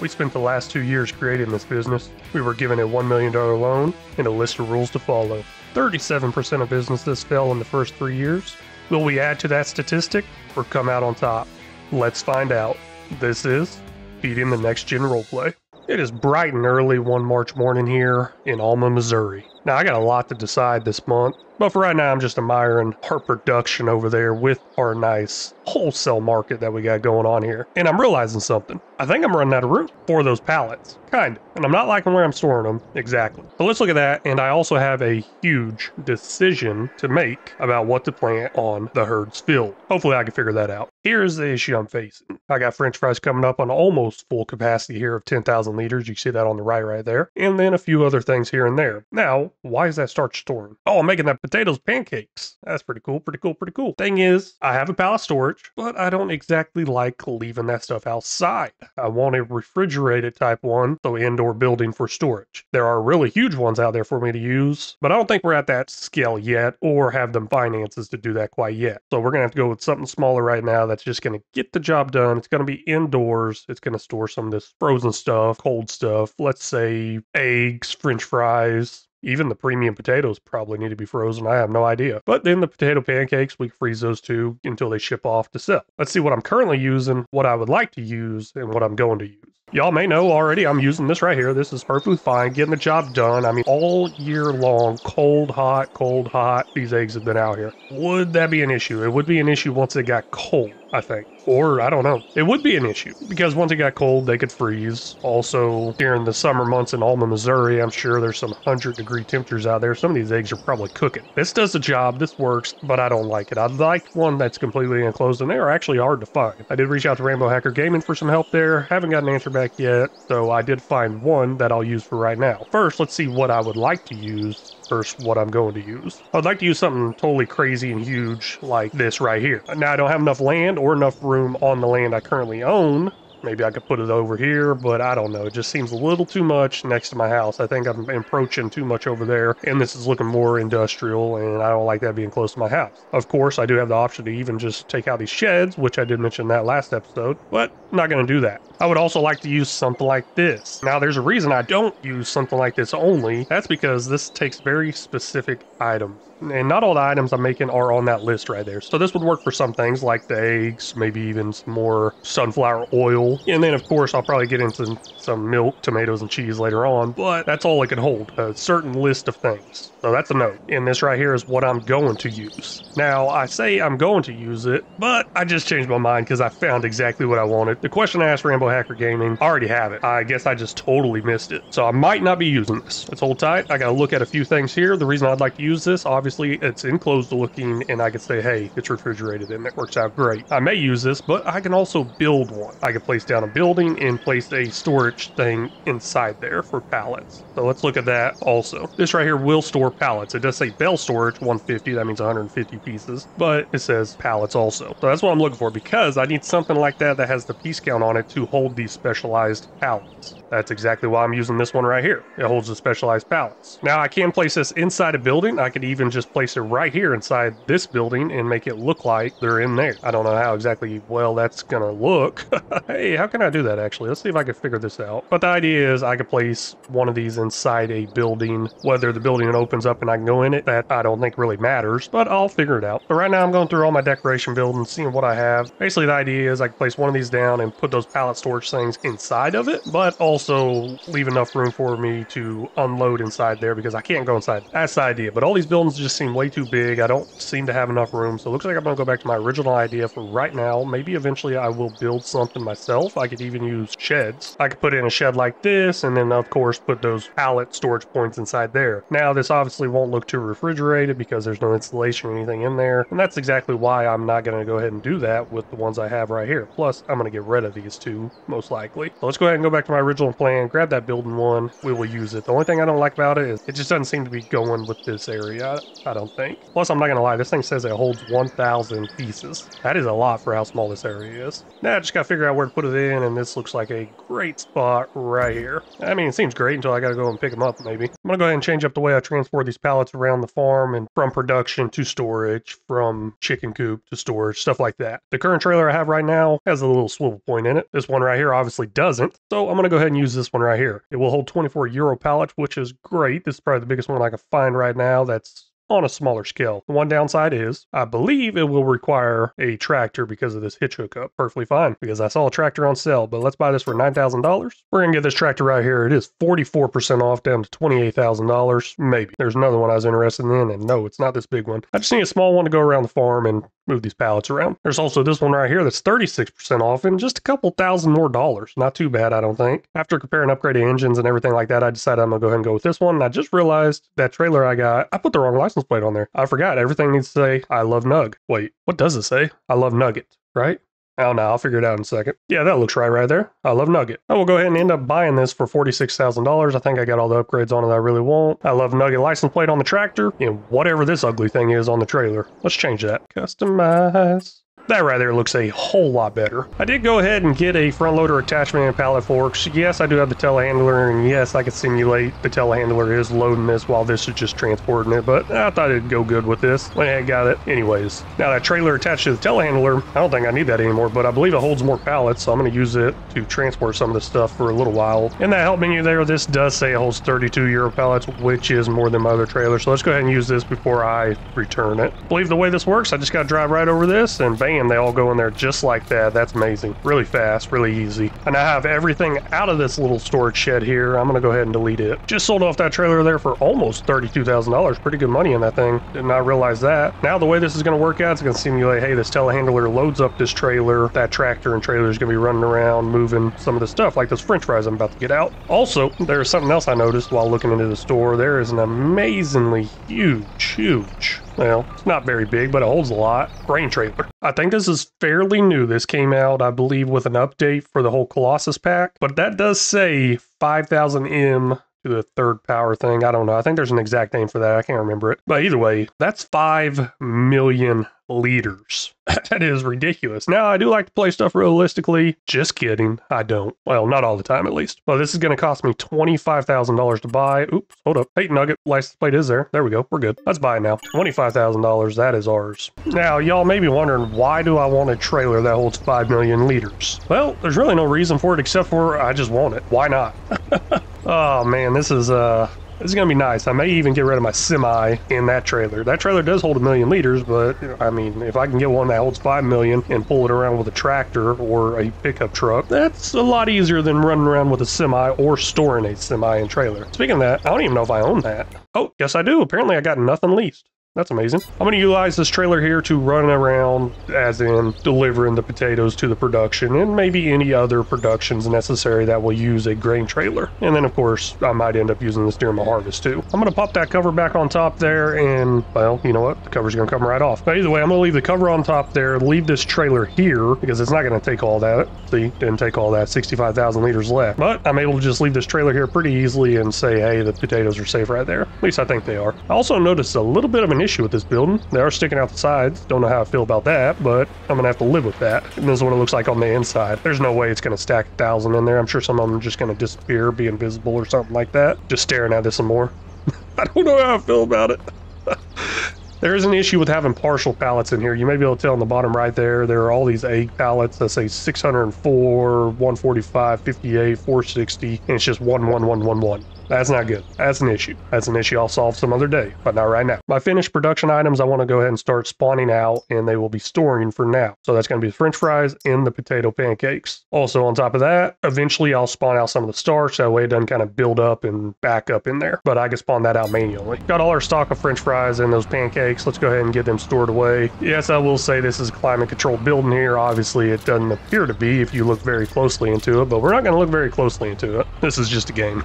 We spent the last 2 years creating this business. We were given a $1 million loan and a list of rules to follow. 37% of businesses fail in the first 3 years. Will we add to that statistic or come out on top? Let's find out. This is Feeding the Next Gen Roleplay. It is bright and early one March morning here in Alma, Missouri. Now, I got a lot to decide this month, but for right now, I'm just admiring our production over there with our nice wholesale market that we got going on here. And I'm realizing something. I think I'm running out of room for those pallets. Kind of. And I'm not liking where I'm storing them exactly. So let's look at that. And I also have a huge decision to make about what to plant on the herd's field. Hopefully I can figure that out. Here's the issue I'm facing. I got French fries coming up on almost full capacity here of 10,000 liters. You can see that on the right there. And then a few other things here and there. Now, why is that start storing? Oh, I'm making that potatoes pancakes. That's pretty cool, pretty cool. Thing is, I have a pallet storage, but I don't exactly like leaving that stuff outside. I want a refrigerated type one, so indoor building for storage. There are really huge ones out there for me to use, but I don't think we're at that scale yet or have the finances to do that quite yet. So we're gonna have to go with something smaller right now that's just gonna get the job done. It's gonna be indoors. It's gonna store some of this frozen stuff, cold stuff, let's say eggs, French fries. Even the premium potatoes probably need to be frozen. I have no idea. But then the potato pancakes, we can freeze those too until they ship off to sell. Let's see what I'm currently using, what I would like to use, and what I'm going to use. Y'all may know already, I'm using this right here. This is perfectly fine, getting the job done. I mean, all year long, cold, hot, these eggs have been out here. Would that be an issue? It would be an issue once it got cold, I think. Or, I don't know. It would be an issue because once it got cold, they could freeze. Also, during the summer months in Alma, Missouri, I'm sure there's some 100-degree temperatures out there. Some of these eggs are probably cooking. This does the job. This works, but I don't like it. I'd like one that's completely enclosed, and they are actually hard to find. I did reach out to Rainbow Hacker Gaming for some help there. Haven't got an answer back yet, so I did find one that I'll use for right now. First, let's see what I would like to use versus what I'm going to use. I'd like to use something totally crazy and huge like this right here. Now, I don't have enough land or enough room on the land I currently own. Maybe I could put it over here, but I don't know. It just seems a little too much next to my house. I think I'm encroaching too much over there, and this is looking more industrial, and I don't like that being close to my house. Of course, I do have the option to even just take out these sheds, which I did mention in that last episode, but I'm not going to do that. I would also like to use something like this. Now, there's a reason I don't use something like this only. That's because this takes very specific items. And not all the items I'm making are on that list right there. So this would work for some things like the eggs, maybe even some more sunflower oil. And then, of course, I'll probably get into some milk, tomatoes, and cheese later on. But that's all it can hold, a certain list of things. So that's a note. And this right here is what I'm going to use. Now, I say I'm going to use it, but I just changed my mind because I found exactly what I wanted. The question I asked Rainbow Hacker Gaming, I already have it. I guess I just totally missed it. So I might not be using this. Let's hold tight. I got to look at a few things here. The reason I'd like to use this, obviously, it's enclosed looking, and I could say, hey, it's refrigerated, and it works out great. I may use this, but I can also build one. I can place down a building and place a storage thing inside there for pallets. So let's look at that also. This right here will store pallets. It does say bale storage 150, that means 150 pieces, but it says pallets also. So that's what I'm looking for because I need something like that that has the piece count on it to hold these specialized pallets. That's exactly why I'm using this one right here. It holds the specialized pallets. Now I can place this inside a building. I could even just place it right here inside this building and make it look like they're in there. I don't know how exactly well that's gonna look. Hey, how can I do that actually? Let's see if I can figure this out. But the idea is I could place one of these inside a building. Whether the building opens up and I can go in it, that I don't think really matters, but I'll figure it out. But right now I'm going through all my decoration buildings, seeing what I have. Basically the idea is I can place one of these down and put those pallet storage things inside of it, but also leave enough room for me to unload inside there because I can't go inside. That's the idea. But all these buildings just seem way too big. I don't seem to have enough room. So it looks like I'm going to go back to my original idea for right now. Maybe eventually I will build something myself. I could even use sheds. I could put in a shed like this and then of course put those pallet storage points inside there. Now this obviously won't look too refrigerated because there's no insulation or anything in there. And that's exactly why I'm not going to go ahead and do that with the ones I have right here. Plus I'm going to get rid of these two most likely. So let's go ahead and go back to my original plan, grab that building one. We will use it. The only thing I don't like about it is it just doesn't seem to be going with this area. I don't think. Plus, I'm not gonna lie, this thing says it holds 1,000 pieces. That is a lot for how small this area is. Now I just gotta figure out where to put it in, and this looks like a great spot right here. I mean, it seems great until I gotta go and pick them up, maybe. I'm gonna go ahead and change up the way I transport these pallets around the farm, and from production to storage, from chicken coop to storage, stuff like that. The current trailer I have right now has a little swivel point in it. This one right here obviously doesn't, so I'm gonna go ahead and use this one right here. It will hold 24 Euro pallets, which is great. This is probably the biggest one I can find right now that's on a smaller scale. The one downside is, I believe it will require a tractor because of this hitch hookup. Perfectly fine, because I saw a tractor on sale, but let's buy this for $9,000. We're gonna get this tractor right here. It is 44% off, down to $28,000, maybe. There's another one I was interested in, and no, it's not this big one. I just need a small one to go around the farm and move these pallets around. There's also this one right here that's 36% off and just a couple thousand more dollars. Not too bad, I don't think. After comparing upgraded engines and everything like that, I decided I'm gonna go ahead and go with this one. And I just realized that trailer I got, I put the wrong license plate on there. I forgot. Everything needs to say, I love Nug. Wait, what does it say? I love Nugget, right? I don't know. I'll figure it out in a second. Yeah, that looks right there. I love Nugget. I will go ahead and end up buying this for $46,000. I think I got all the upgrades on it I really want. I love Nugget license plate on the tractor and whatever this ugly thing is on the trailer. Let's change that. Customize. That right there looks a whole lot better. I did go ahead and get a front loader attachment and pallet forks. Yes, I do have the telehandler, and yes, I can simulate the telehandler is loading this while this is just transporting it, but I thought it'd go good with this. Went ahead and got it. Anyways, now that trailer attached to the telehandler, I don't think I need that anymore, but I believe it holds more pallets, so I'm going to use it to transport some of this stuff for a little while. In that help menu there, this does say it holds 32 Euro pallets, which is more than my other trailer, so let's go ahead and use this before I return it. I believe the way this works, I just got to drive right over this, and bam, they all go in there just like that. That's amazing. Really fast, really easy. And I have everything out of this little storage shed here. I'm gonna go ahead and delete it. Just sold off that trailer there for almost $32,000. Pretty good money in that thing. Did not realize that. Now the way this is gonna work out, it's gonna simulate, hey, this telehandler loads up this trailer. That tractor and trailer is gonna be running around, moving some of the stuff, like those French fries I'm about to get out. Also, there's something else I noticed while looking into the store. There is an amazingly huge, well, it's not very big, but it holds a lot, grain trailer. I think this is fairly new. This came out, I believe, with an update for the whole Colossus pack, but that does say 5,000 M to the third power thing. I don't know. I think there's an exact name for that. I can't remember it. But either way, that's 5 million liters. That is ridiculous. Now, I do like to play stuff realistically. Just kidding. I don't. Well, not all the time, at least. Well, this is going to cost me $25,000 to buy. Oops, hold up. Hey, Nugget, license plate is there. There we go. We're good. Let's buy it now. $25,000. That is ours. Now, y'all may be wondering, why do I want a trailer that holds 5 million liters? Well, there's really no reason for it except for I just want it. Why not? Oh, man, this is gonna be nice. I may even get rid of my semi in that trailer. That trailer does hold 1 million liters, but I mean, if I can get one that holds 5 million and pull it around with a tractor or a pickup truck, that's a lot easier than running around with a semi or storing a semi and trailer. Speaking of that, I don't even know if I own that. Oh, yes I do. Apparently I got nothing leased. That's amazing. I'm going to utilize this trailer here to run around, as in delivering the potatoes to the production and maybe any other productions necessary that will use a grain trailer. And then, of course, I might end up using this during my harvest too. I'm going to pop that cover back on top there and, well, you know what? The cover's going to come right off. But either way, I'm going to leave the cover on top there, leave this trailer here because it's not going to take all that. See, didn't take all that, 65,000 liters left. But I'm able to just leave this trailer here pretty easily and say, hey, the potatoes are safe right there. At least I think they are. I also noticed a little bit of an issue with this building. They are sticking out the sides. Don't know how I feel about that, but I'm gonna have to live with that. And this is what it looks like on the inside. There's no way it's gonna stack 1,000 in there. I'm sure some of them are just gonna disappear, be invisible or something like that. Just staring at this some more. I don't know how I feel about it. There is an issue with having partial pallets in here. You may be able to tell on the bottom right there, there are all these egg pallets that say 604, 145, 58, 460, and it's just 11111. That's not good. That's an issue. That's an issue I'll solve some other day, but not right now. My finished production items, I want to go ahead and start spawning out, and they will be storing for now. So that's going to be the French fries and the potato pancakes. Also on top of that, eventually I'll spawn out some of the starch. That way it doesn't kind of build up and back up in there, but I can spawn that out manually. Got all our stock of French fries and those pancakes. Let's go ahead and get them stored away. Yes, I will say this is a climate controlled building here. Obviously it doesn't appear to be if you look very closely into it, but we're not going to look very closely into it. This is just a game.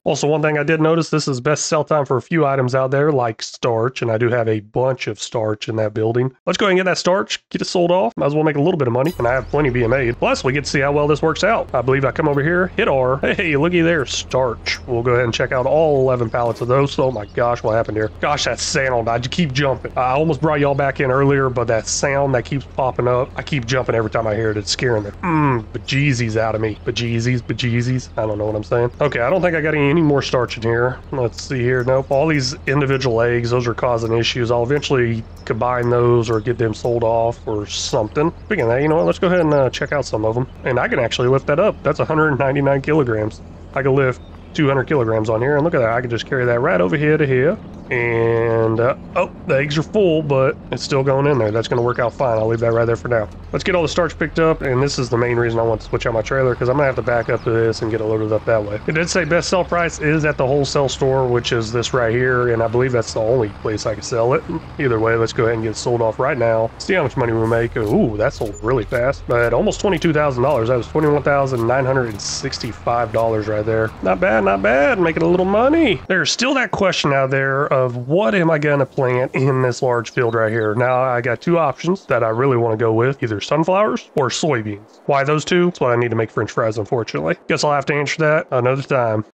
Also, one thing I did notice, this is best sell time for a few items out there, like starch, and I do have a bunch of starch in that building. Let's go ahead and get that starch, get it sold off. Might as well make a little bit of money, and I have plenty being made. Plus, we get to see how well this works out. I believe I come over here, hit R. Hey, looky there, starch. We'll go ahead and check out all 11 pallets of those. Oh my gosh, what happened here? Gosh, that sound, I just keep jumping. I almost brought y'all back in earlier, but that sound that keeps popping up, I keep jumping every time I hear it. It's scaring the bejeezies out of me. Bejeezies. I don't know what I'm saying. Okay, I don't think I got any more starch in here. Let's see here. Nope, all these individual eggs, those are causing issues. I'll eventually combine those or get them sold off or something. Speaking of that, you know what? Let's go ahead and check out some of them. And I can actually lift that up. That's 199 kilograms. I can lift 200 kilograms on here, and look at that. I can just carry that right over here to here. And oh, the eggs are full, but it's still going in there. That's going to work out fine. I'll leave that right there for now. Let's get all the starch picked up, and this is the main reason I want to switch out my trailer, because I'm going to have to back up to this and get it loaded up that way. It did say best sell price is at the wholesale store, which is this right here, and I believe that's the only place I can sell it. Either way, let's go ahead and get it sold off right now. See how much money we make. Ooh, that sold really fast. But almost $22,000. That was $21,965 right there. Not bad, not bad. Making a little money. There's still that question out there of what am I going to plant in this large field right here. Now, I got two options that I really want to go with, either sunflowers or soybeans. Why those two? That's what I need to make French fries, unfortunately. Guess I'll have to answer that another time.